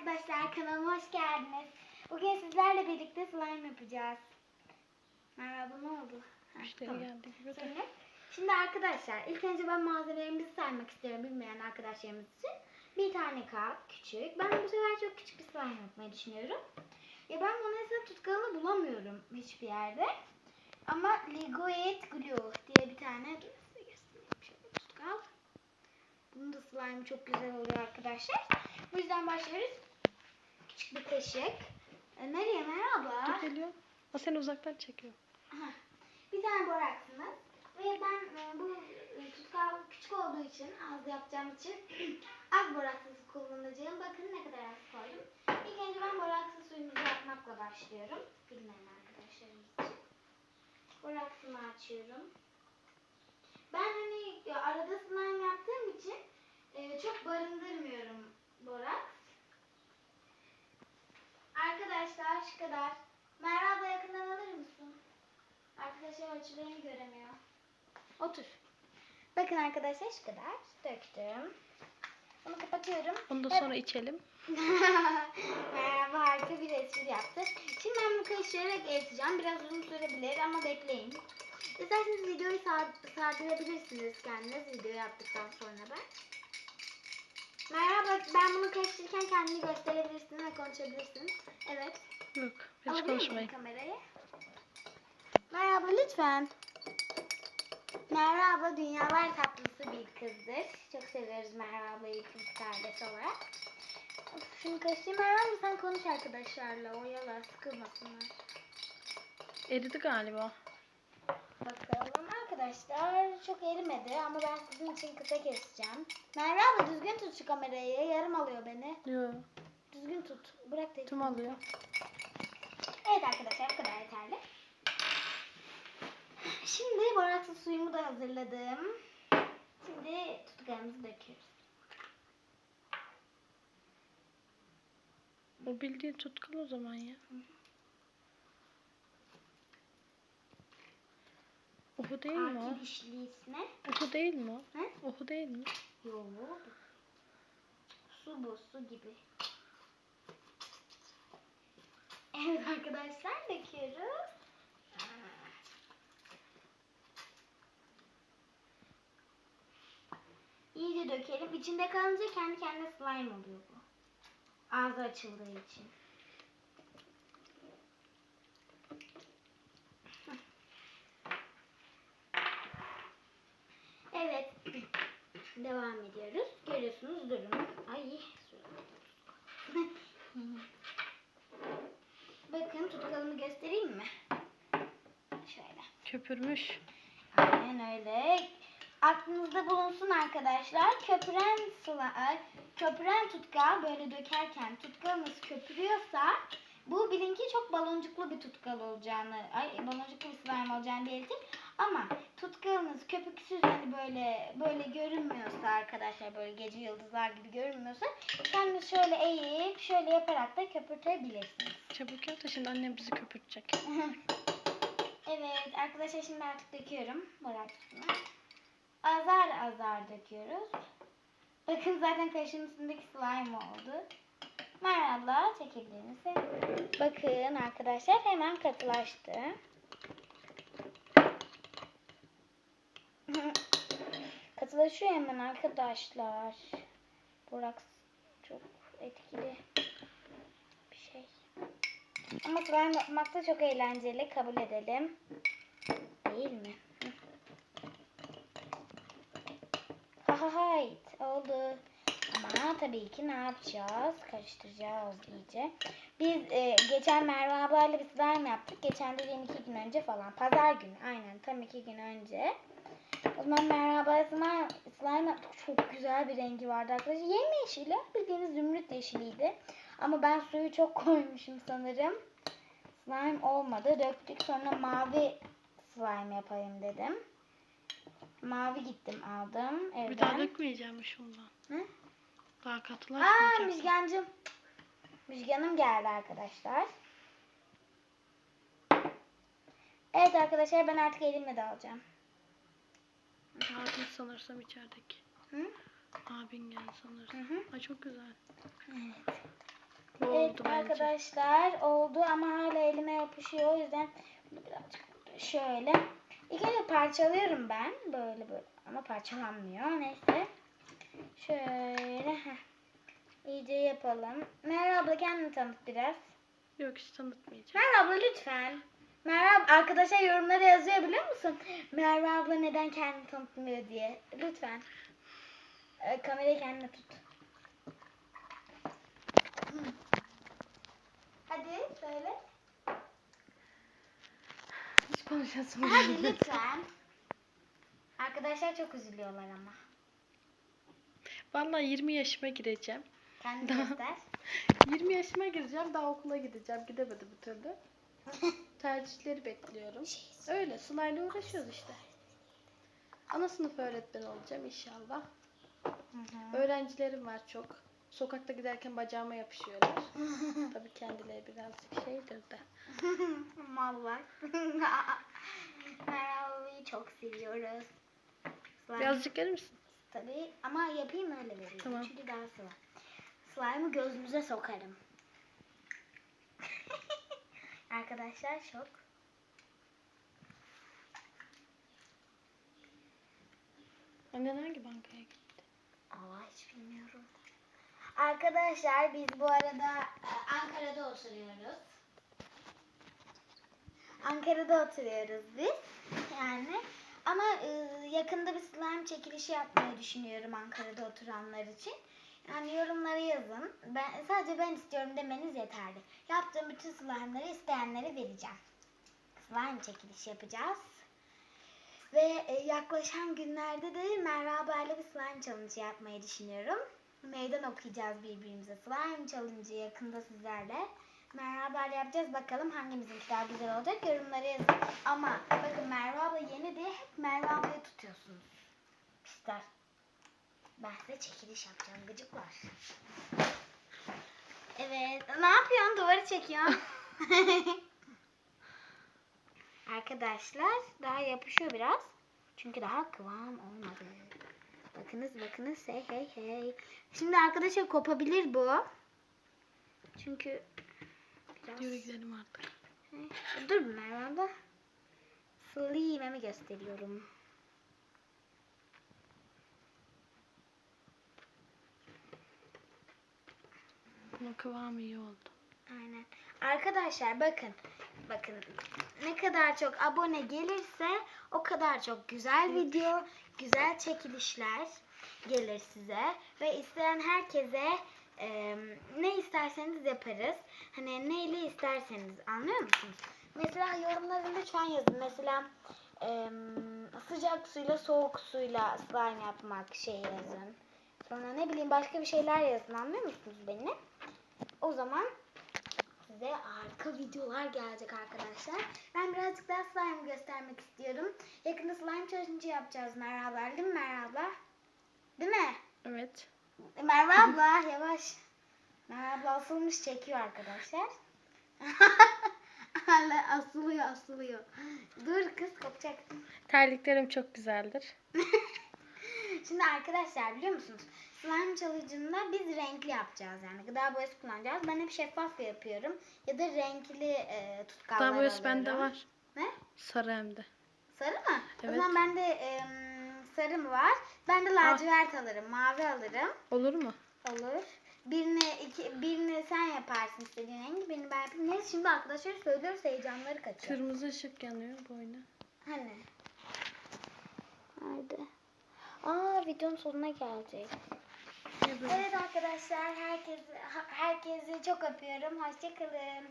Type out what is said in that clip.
arkadaşlar, kanalıma hoş geldiniz. Bugün sizlerle birlikte slime yapacağız. Merhaba, ne oldu? Müşteri Tamam. geldi gibi de. Şimdi arkadaşlar, ilk önce ben malzemelerimizi saymak istiyorum bilmeyen arkadaşlarımız için. Bir tane kağıt, küçük. Ben bu sefer çok küçük bir slime yapmayı düşünüyorum. Ben Vanessa tutkalını bulamıyorum hiçbir yerde. Ama Liquid Glue diye bir tane, size göstereyim şöyle tutkal. Bunun da slime çok güzel oluyor arkadaşlar. Bu yüzden başlıyoruz. Küçük bir kaşık. Nereye? Merhaba. Dur geliyor. O seni uzaktan çekiyor. Aha. Bir tane boraksınız. Ve ben bu tutkal küçük olduğu için, az yapacağım için az boraksız kullanacağım. Bakın ne kadar az koydum. İlk önce ben boraksız suyumuzu yapmakla başlıyorum. Bilmeyen arkadaşlarımız için. Boraksımı açıyorum. Ben arada slime yaptığım için çok barındırmıyorum boraks. Arkadaşlar şu kadar. Merhaba, yakından alır mısın? Arkadaşlar ölçülerini göremiyor. Otur. Bakın arkadaşlar şu kadar döktüm. Bunu kapatıyorum. Onu da sonra içelim. Merhaba, harika bir espri yaptı. Şimdi ben bunu karıştırarak eriteceğim. Biraz uzun sürebilir ama bekleyin. İsterseniz videoyu sardırabilirsiniz kendiniz video yaptıktan sonra da. Merhaba, ben bunu karıştırırken kendini gösterebilirsin ve konuşabilirsin. Evet. Yok, hiç Alabilir konuşmayın. miyim kamerayı? Merhaba, lütfen. Merhaba, dünyalar tatlısı bir kızdır. Çok seviyoruz Merhaba'yı kız kardeş olarak. Şunu karıştırayım. Merhaba, sen konuş arkadaşlarla. Oyala, sıkılmasınlar. Eridi galiba. Bakalım arkadaşlar. Çok erimedi ama ben sizin için kısa keseceğim. Merhaba, düzgün tut şu kamerayı. Yarım alıyor beni. Yok. Düzgün tut. Bırak da. Tüm alıyor. Evet arkadaşlar, bu kadar yeterli. Şimdi borakslı suyumu da hazırladım. Şimdi tutkalımızı döküyoruz. O bildiğin tutkal o zaman ya. Ohu değil mi o? Artı dişlisine. Ohu değil mi o? He? Ohu değil mi? Yok. Su bu, su gibi. Evet arkadaşlar, döküyoruz. İyice dökelim. İçinde kalınca kendi kendine slime oluyor bu. Ağzı açıldığı için. Evet. Devam ediyoruz. Görüyorsunuz durumu. Ay. Bakın tutkalımı göstereyim mi? Şöyle. Köpürmüş. Aynen öyle. Aklınızda bulunsun arkadaşlar. Köpüren tutkal böyle dökerken tutkalınız köpürüyorsa bu bilin ki çok baloncuklu bir tutkal olacağını, baloncuklu bir slime olacağını belirtir. Ama tutkalınız köpüksüz, hani böyle görünmüyorsa arkadaşlar, böyle gece yıldızlar gibi görünmüyorsa kendiniz şöyle eğip şöyle yaparak da köpürtebilirsiniz. Çabuk yap da şimdi annem bizi köpürtecek. Evet arkadaşlar, şimdi artık döküyorum boraksını. Azar azar döküyoruz. Bakın zaten kaşığın üstündeki slime oldu. Merhaba, çekebilir misin? Bakın arkadaşlar, hemen katılaştı. Katılaşıyor hemen arkadaşlar. Boraks çok etkili bir şey. Ama slime yapmak da çok eğlenceli, kabul edelim. Değil mi? Hayt oldu. Ama tabii ki ne yapacağız? Karıştıracağız iyice. Biz geçen Merve ablayla bir slime yaptık. Geçen dediğim 2 gün önce falan. Pazar günü. Aynen tam 2 gün önce. O zaman Merve ablayla slime yaptık. Çok güzel bir rengi vardı arkadaşlar. Yemyeşili. Bildiğiniz zümrüt yeşiliydi. Ama ben suyu çok koymuşum sanırım. Slime olmadı. Döktük. Sonra mavi slime yapayım dedim. Mavi gittim aldım evden. Bir daha dökmeyeceğimmiş ondan. Hı? Daha katılaşmayacak. Müjgancığım. Müjganım geldi arkadaşlar. Evet arkadaşlar, ben artık elimle de alacağım. Abin sanırsam içerideki. Hı? Abin geldi sanırsam. Hı hı. Ay çok güzel. Evet. Bu Evet oldu bence. arkadaşlar oldu ama hala elime yapışıyor. O yüzden birazcık şöyle. İlk önce parçalıyorum ben. Böyle ama parçalanmıyor. Neyse. Şöyle. İyice yapalım. Merhaba abla kendini tanıt biraz. Yok hiç tanıtmayacağım. Merhaba abla lütfen. Merhaba arkadaşlar yorumlara yazıyor biliyor musun? Merhaba abla neden kendini tanıtmıyor diye. Lütfen. Kamerayı kendine tut. Hadi söyle. Hiç konuşasın. Hadi lütfen. Arkadaşlar çok üzülüyorlar ama. Vallahi 20 yaşıma gireceğim. Kendini Daha- göster. 20 yaşıma gireceğim. Daha okula gideceğim. Gidemedim bir türlü. Tercihleri bekliyorum. Öyle Sıla'yla uğraşıyoruz işte. Ana sınıf öğretmeni olacağım inşallah. Öğrencilerim var çok. Sokakta giderken bacağıma yapışıyorlar. Tabii kendileri birazcık şeydir de. Mallar. Merhaba'yı çok seviyoruz. Birazcık verir misin? Tabii ama yapayım öyle vereyim. Tamam. Çünkü daha sıvı. Slime'ı gözünüze sokarım. Arkadaşlar şok. Annen hangi bankaya gitti? Allah hiç bilmiyorum. Arkadaşlar biz bu arada Ankara'da oturuyoruz. Ankara'da oturuyoruz biz. Yani ama yakında bir slime çekilişi yapmayı düşünüyorum Ankara'da oturanlar için. Yani yorumlara yazın. Sadece ben istiyorum demeniz yeterli. Yaptığım bütün slime'ları isteyenlere vereceğim. Slime çekilişi yapacağız. Ve yaklaşan günlerde de Merve ablayla bir slime challenge yapmayı düşünüyorum. Meydan okuyacağız birbirimize. Slime challenge'ı yakında sizlerle. Merve ablayla yapacağız. Bakalım hangimizinki daha güzel olacak. Yorumlara yazın. Ama bakın Merve abla yeni diye hep Merve ablayı tutuyorsunuz. Pisler. Ben size çekiliş yapacağım. Gıcıklar. Evet. Ne yapıyorsun? Duvarı çekiyorsun. Arkadaşlar daha yapışıyor biraz. Çünkü daha kıvam olmadı. Bakınız hey. Şimdi arkadaşlar kopabilir bu. Çünkü biraz... Yürü gidelim artık. Dur Merve abla. Slime'imi gösteriyorum. Bunun kıvamı iyi oldu. Aynen. Arkadaşlar bakın ne kadar çok abone gelirse o kadar çok güzel video, güzel çekilişler gelir size ve isteyen herkese ne isterseniz yaparız. Hani neyle isterseniz anlıyor musunuz? Mesela yorumlara lütfen yazın. Mesela sıcak suyla soğuk suyla slime yapmak şey yazın. Sonra ne bileyim başka bir şeyler yazın anlıyor musunuz beni? O zaman size harika videolar gelecek arkadaşlar. Ben birazcık daha slime göstermek istiyorum. Yakında slime challenge yapacağız Merve abla. Değil mi Merve abla? Değil mi? Evet. Merve abla yavaş. Merve abla asılmış çekiyor arkadaşlar. Hala asılıyor. Dur kız kopacak. Terliklerim çok güzeldir. Şimdi arkadaşlar biliyor musunuz? Slime challenge'ında biz renkli yapacağız yani. Gıda boyası kullanacağız. Ben hep şeffaf yapıyorum. Ya da renkli tutkallar Gıda boyası alıyorum. bende var. Ne? Sarı hem de. Sarı mı? Evet. O zaman bende sarı mı var? Ben de lacivert alırım. Mavi alırım. Olur mu? Olur. Birini sen yaparsın istediğin rengi. Birini ben yapayım. Neyse şimdi arkadaşlar söylüyoruz heyecanları kaçıyor. Kırmızı ışık yanıyor boyuna. Hani? Nerede? Aa videonun sonuna gelecek. Evet arkadaşlar herkesi çok öpüyorum. Hoşça kalın.